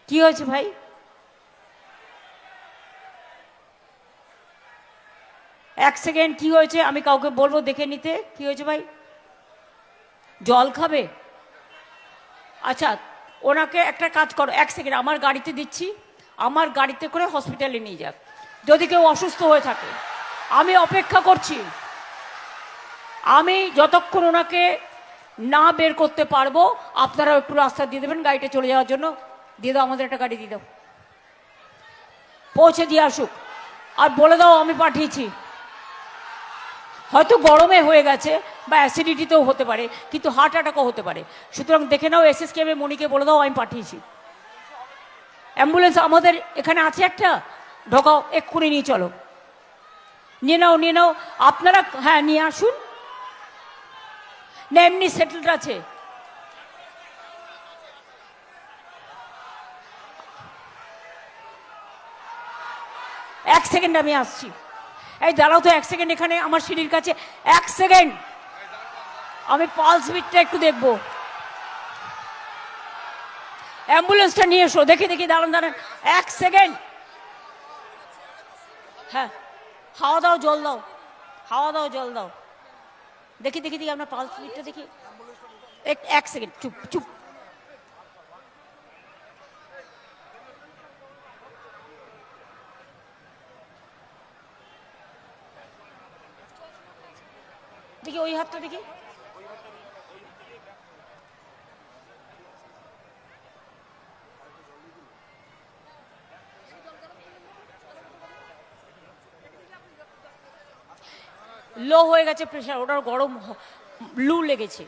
কি হয়েছে ভাই? এক সেকেন্ড, কি হয়েছে আমি কাউকে বলবো দেখে নিতে। কি হয়েছে ভাই? জল খাবে? আচ্ছা, ওনাকে একটা কাজ করো, এক সেকেন্ড, আমার গাড়িতে দিচ্ছি, আমার গাড়িতে করে হসপিটালে নিয়ে যাক যদি কেউ অসুস্থ হয়ে থাকে। আমি অপেক্ষা করছি, আমি যতক্ষণ ওনাকে না বের করতে পারবো আপনারাও একটু রাস্তা দিয়ে দেবেন গাড়িটা চলে যাওয়ার জন্য। দিয়ে দাও, আমাদের একটা গাড়ি দিয়ে দাও, পৌঁছে দিয়ে আসুক। আর বলে দাও আমি পাঠিয়েছি। হয়তো গরমে হয়ে গেছে বা অ্যাসিডিটিতেও হতে পারে, কিন্তু হার্ট অ্যাটাকও হতে পারে। সুতরাং দেখে নাও, এসএসকেএমে মনিকে বলে দাও আমি পাঠিয়েছি। অ্যাম্বুলেন্স আমাদের এখানে আছে একটা, ঢোকাও, এক্ষুনি নিয়ে চলো, নিয়ে নাও নিয়ে নাও আপনারা। হ্যাঁ নিয়ে আসুন, না এমনি সেটেলড আছে। এক সেকেন্ড আমি আসছি। এই দাঁড়াও তো এক সেকেন্ড, এখানে আমার সিঁড়ির কাছে এক সেকেন্ড, আমি পালস বিটটা একটু দেখবো। অ্যাম্বুলেন্সটা নিয়ে এসো, দেখি দেখি, দাঁড়ান দাঁড়ান এক সেকেন্ড। হ্যাঁ, হাওয়া দাও জল দাও, হাওয়া দাও জল দাও, দেখি দেখি দেখি আপনার পালস বিটটা দেখি। এক সেকেন্ড, চুপ চুপ। দেখি ওই হাতটা দেখি। লো হয়ে গেছে প্রেশার, ওটার গরম, লু লেগেছে।